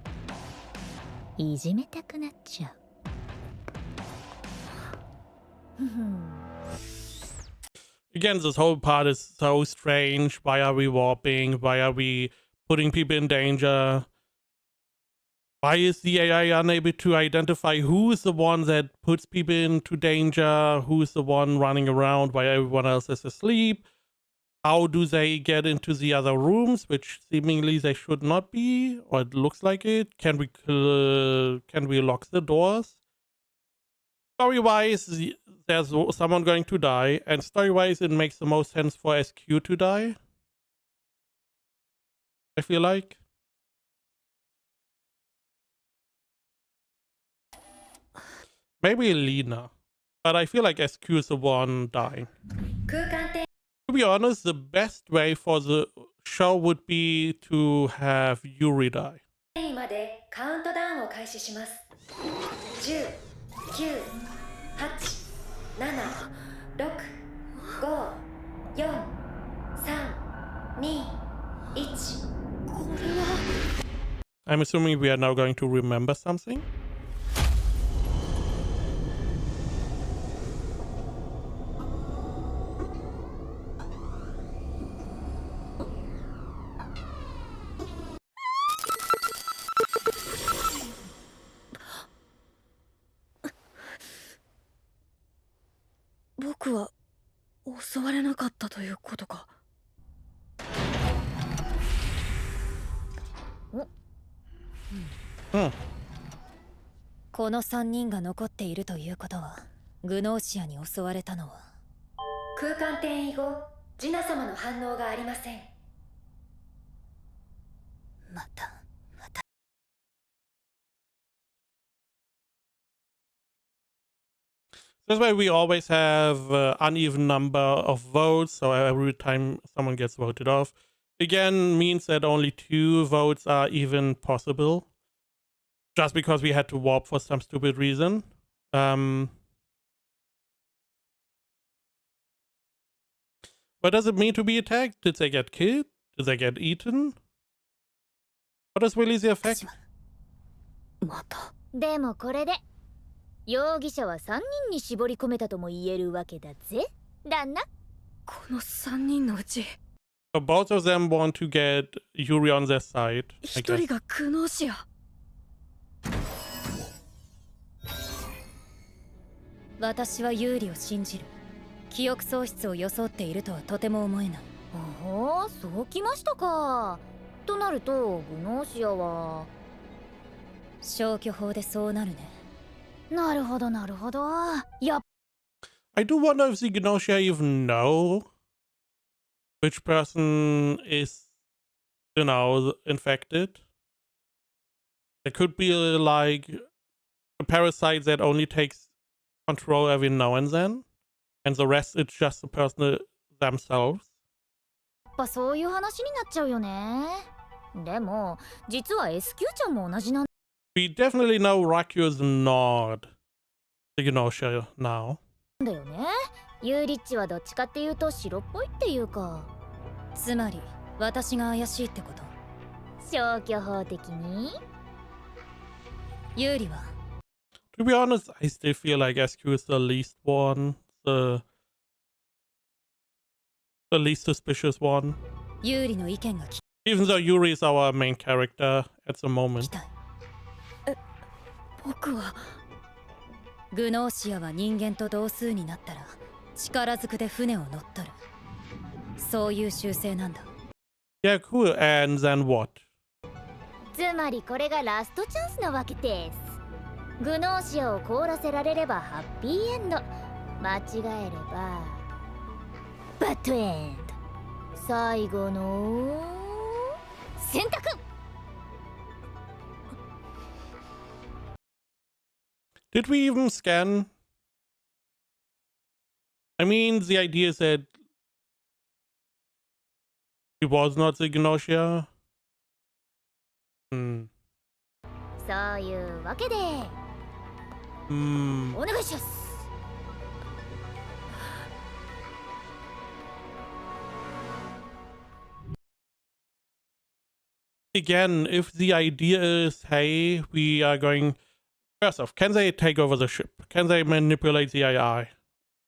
いじめたくなっちゃう Again, this whole part is so strange. Why are we warping? Why are we putting people in danger? Why is the AI unable to identify who is the one that puts people into danger? Who is the one running around while everyone else is asleep? How do they get into the other rooms, which seemingly they should not be, or it looks like it? Can we lock the doors? Story-wise, there's someone going to die, and story-wise, it makes the most sense for SQ to die. I feel like. Maybe Lena, but I feel like SQ is the one dying. 空間転 To be honest, the best way for the show would be to have Yuri die. 移までカウントダウンを開始します。10、9、8、7、6、5、4、3、2、1。I'm assuming we are now going to remember something. Boku wa 襲われなかったということか。この3人が残っているということは、グノーシアに襲われたのは。空間転移後、ジナ様の反応がありません。また。That's why we always have uneven number of votes, so every time someone gets voted off. Again, means that only 2 votes are even possible. Just because we had to warp for some stupid reason. What does it mean to be attacked? Did they get killed? Did they get eaten? What is really the effect? また。でもこれで容疑者は3人に絞り込めたとも言えるわけだぜ。旦那。この3人のうち。So both of them want to get Yuri on their side. 1人がグノーシア。私は有利を信じる。記憶喪失を装っているとはとても思えない。ああ、そうきましたか。となるとグノーシアは消去法でそうなるね。なるほどなるほど。やっ I do wonder if the Gnosia even know which person is, you know, infected. There could be like a parasite that only takes control every now and then, and the rest it's just the person themselves. ぱそういう話になっちゃうよね。でも実は SQ ちゃんも同じなん We definitely know Raku is not the Gnosia now. だよね。ユーリッチはどっちかっていうと白っぽいっていうか。つまり私が怪しいってこと。消去法的に有利は To be honest, I still feel like SQ is the least one, the least suspicious one. 有利の意見が聞 Even though Yuri is our main character at the き moment. たい。僕はグノーシアは人間と同数になったら力ずくで船を乗っ取る。そういう習性なんだ。Yeah, cool. And then what? つまりこれがラストチャンスなわけです。グノーシアを凍らせられればハッピーエンド。間違えればバッドエンド。最後の選択。Did we even scan? I mean, the idea is that he was not the Gnosia. そういうわけでお願いします。Again, if the idea is, hey, we are going... First off, can they take over the ship? Can they manipulate the AI?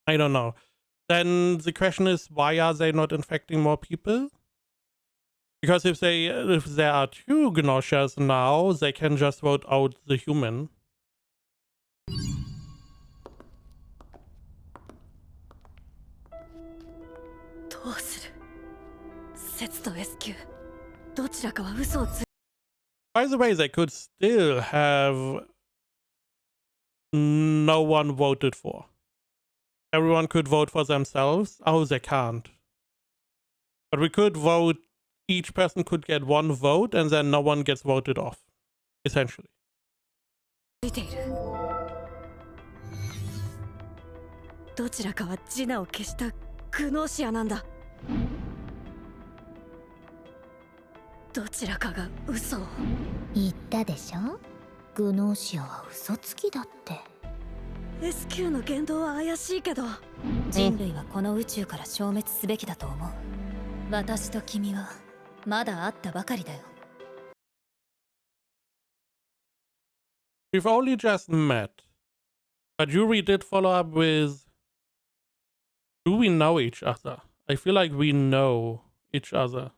I don't know. Then the question is, why are they not infecting more people? Because if there are 2 Gnosias now, they can just vote out the human. どうする？節と S 級どちらかは嘘をつ By the way, they could still have no one voted for. Everyone could vote for themselves. Oh, they can't. But we could vote, each person could get 1 vote and then no one gets voted off. Essentially. いている。どちらかはジナを消したグノーシアなんだ。どちらかが嘘を。言ったでしょ、グノーシアは嘘つきだって。 SQ の言動は怪しいけど、人類はこの宇宙から消滅すべきだと思う。私と君はまだ会ったばかりだよ。 We've only just met. But Yuri did follow up with, do we know each other? I feel like we know each other.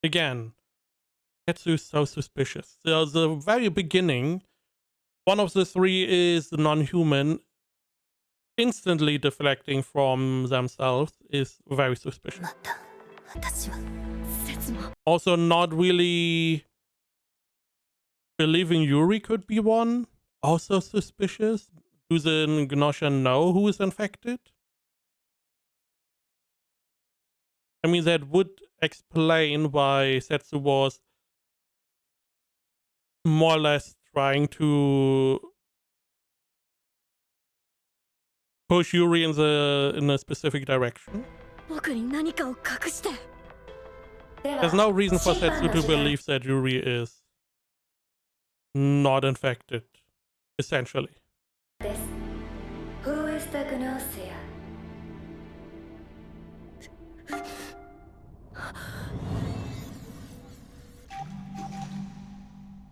Again, Ketsu is so suspicious. So the very beginning, one of the 3 is non-human. Instantly deflecting from themselves is very suspicious. また私は。節も Also, not really believing Yuri could be one. Also suspicious. Do the Gnosia know who is infected? I mean, that would explain why Setsu was more or less trying to push Yuri in a specific direction. 僕に何かを隠して。では There's no reason for 審判 Setsu の to 時間 believe that Yuri is not infected, essentially. です。Who is the Gnosia?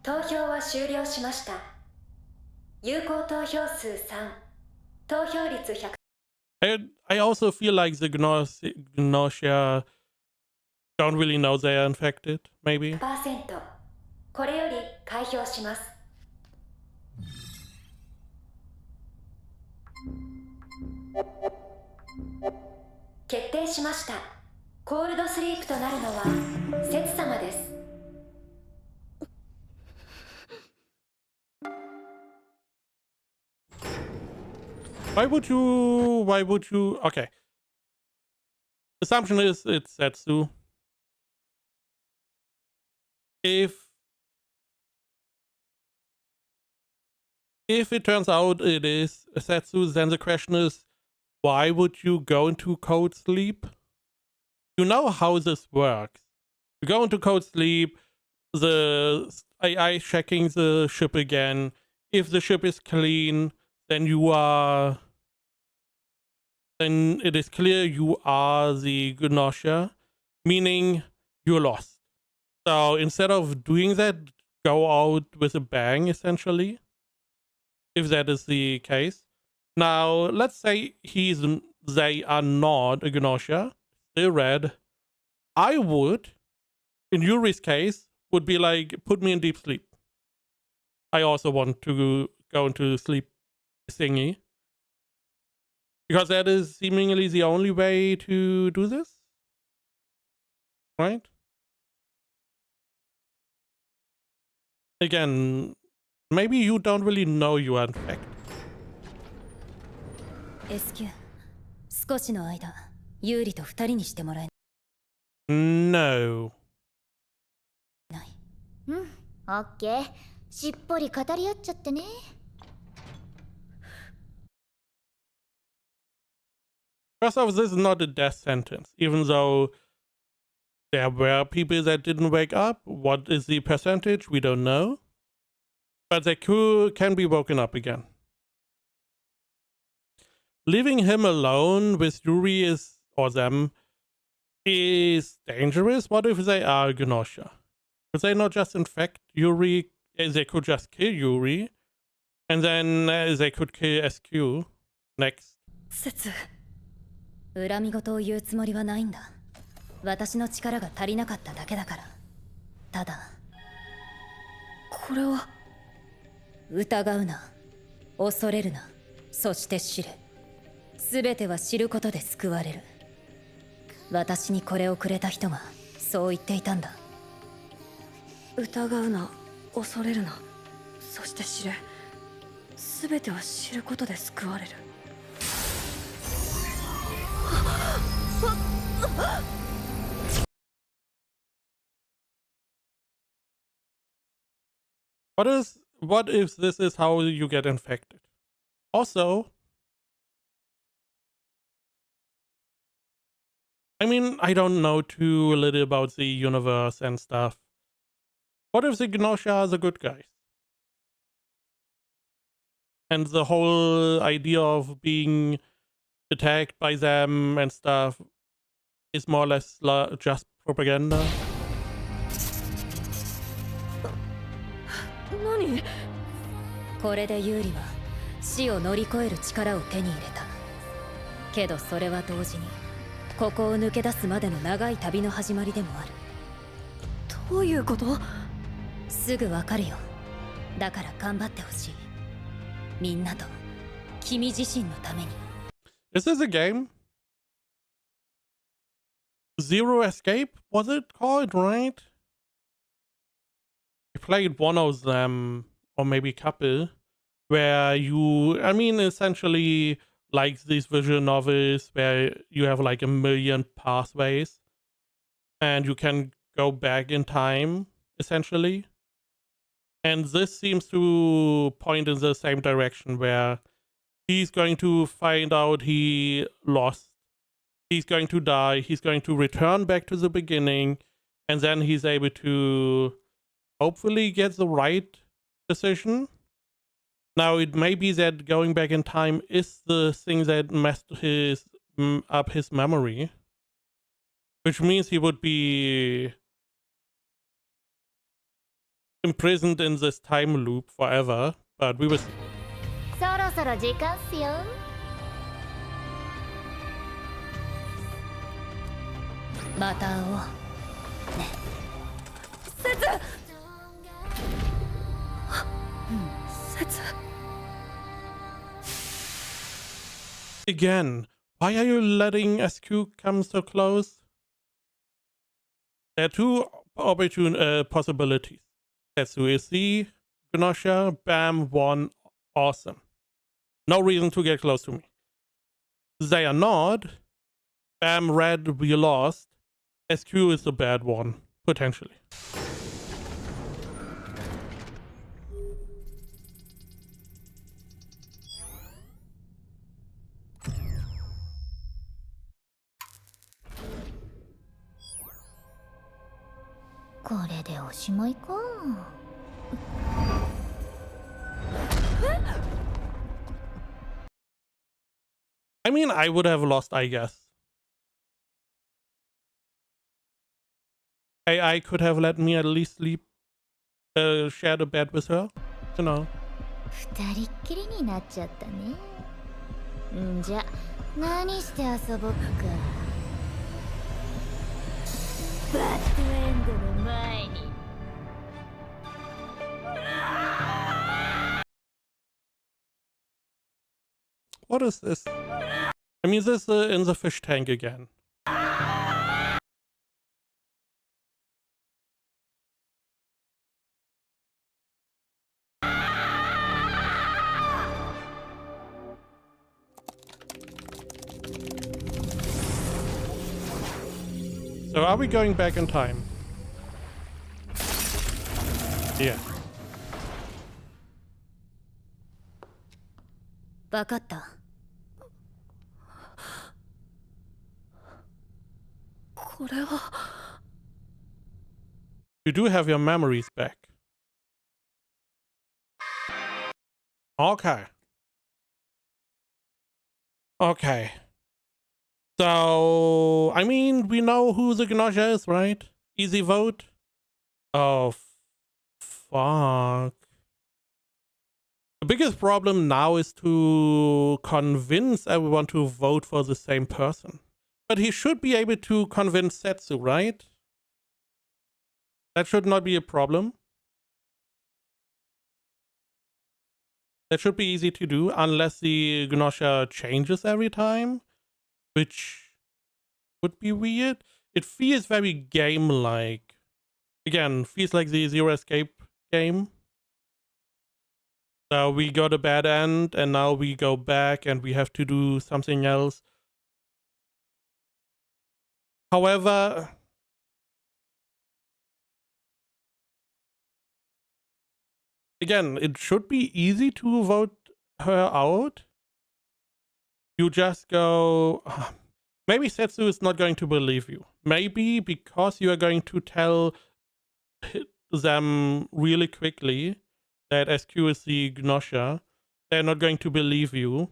投票は終了しました。有効投票数3、投票率100%。I also feel like the Gnosia don't really know they are infected, maybe. これより開票します。決定しました。コールドスリープとなるのはセツ様です。 Why would you? Okay. Assumption is it's Setsu. If it turns out it is Setsu, then the question is, why would you go into cold sleep? You know how this works. You go into cold sleep, the AI checking the ship again. If the ship is clean, then then it is clear you are the Gnosia, meaning you're lost. So instead of doing that, go out with a bang, essentially, if that is the case. Now, let's say they are not a Gnosia, still red. I would, in Yuri's case, would be like, put me in deep sleep. I also want to go into sleep thingy. Because that is seemingly the only way to do this. Right? Again, maybe you don't really know you are infected. SQ、少しの間、有利と2人にしてもらえ No. ない。うん、オッケー。しっぽり語り合っちゃってね。First off, this is not a death sentence, even though there were people that didn't wake up. What is the percentage? We don't know. But they can be woken up again. Leaving him alone with Yuri or them is dangerous. What if they are Gnosia? Could they not just infect Yuri? They could just kill Yuri, and then they could kill SQ. Next. 節恨み事を言うつもりはないんだ。私の力が足りなかっただけだから。ただ、これは疑うな、恐れるな、そして知れ。全ては知ることで救われる。私にこれをくれた人がそう言っていたんだ。疑うな、恐れるな、そして知れ。全ては知ることで救われる。What if this is how you get infected? Also, I mean, I don't know too little about the universe and stuff. What if the Gnosia are the good guys? And the whole idea of being attacked by them and stuff is more or less just propaganda? 何？これでユーリは死を乗り越える力を手に入れた。けどそれは同時にここを抜け出すまでの長い旅の始まりでもある。どういうこと？すぐわかるよ。だから頑張ってほしい。みんなと君自身のために。Is this a game? Zero Escape was it called, right? I played one of them, or maybe a couple, where you, I mean, essentially like these visual novels where you have like a million pathways and you can go back in time, essentially. And this seems to point in the same direction where he's going to find out he lost. He's going to die. He's going to return back to the beginning. And then he's able to hopefully get the right decision. Now, it may be that going back in time is the thing that messed up his memory. Which means he would be imprisoned in this time loop forever, but we will see. そろそろ時間っすよ。また会おうね。節。Again, why are you letting SQ come so close? There are two possibilities. Tetsu is the Gnosia, bam, one, awesome. No reason to get close to me. They are not. Bam, red, we lost. SQ is the bad one, potentially. I mean, I would have lost, I guess. AI could have let me at least sleep, share the bed with her, you know. 二人っきりになっちゃったね。んじゃ、何して遊ぼっか。バッドエンドの前に。What is this? I mean, this in the fish tank again. So are we going back in time? Yeah. わかった。これは。You do have your memories back. Okay. Okay. So, I mean, we know who the Gnosia is, right? Easy vote. Oh, fuck. The biggest problem now is to convince everyone to vote for the same person. But he should be able to convince Setsu, right? That should not be a problem. That should be easy to do, unless the Gnosia changes every time, which would be weird. It feels very game-like. Again, feels like the Zero Escape game. So we got a bad end, and now we go back and we have to do something else. However, again, it should be easy to vote her out. You just go... Maybe Setsu is not going to believe you. Maybe because you are going to tell them really quickly that SQ is the Gnosia, they're not going to believe you.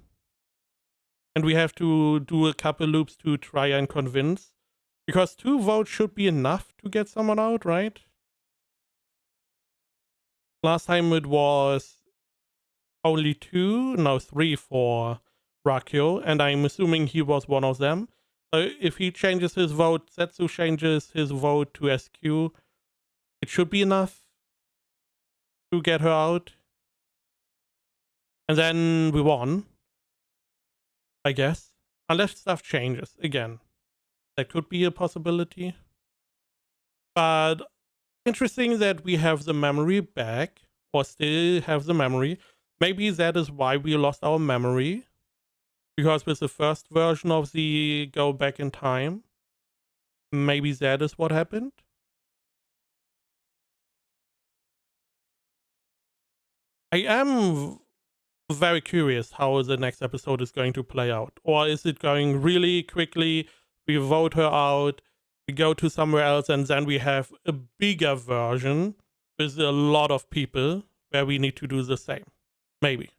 And we have to do a couple loops to try and convince. Because 2 votes should be enough to get someone out, right? Last time it was only 2, now 3 for Rakyo, and I'm assuming he was one of them. So if he changes his vote, Setsu changes his vote to SQ, it should be enough to get her out. And then we won, I guess. Unless stuff changes again. That could be a possibility. But interesting that we have the memory back, or still have the memory. Maybe that is why we lost our memory. Because with the first version of the Go Back in Time, maybe that is what happened. I am very curious how the next episode is going to play out. Or is it going really quickly, we vote her out, we go to somewhere else, and then we have a bigger version with a lot of people where we need to do the same. Maybe.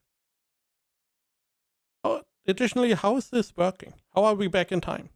Additionally, how is this working? How are we back in time?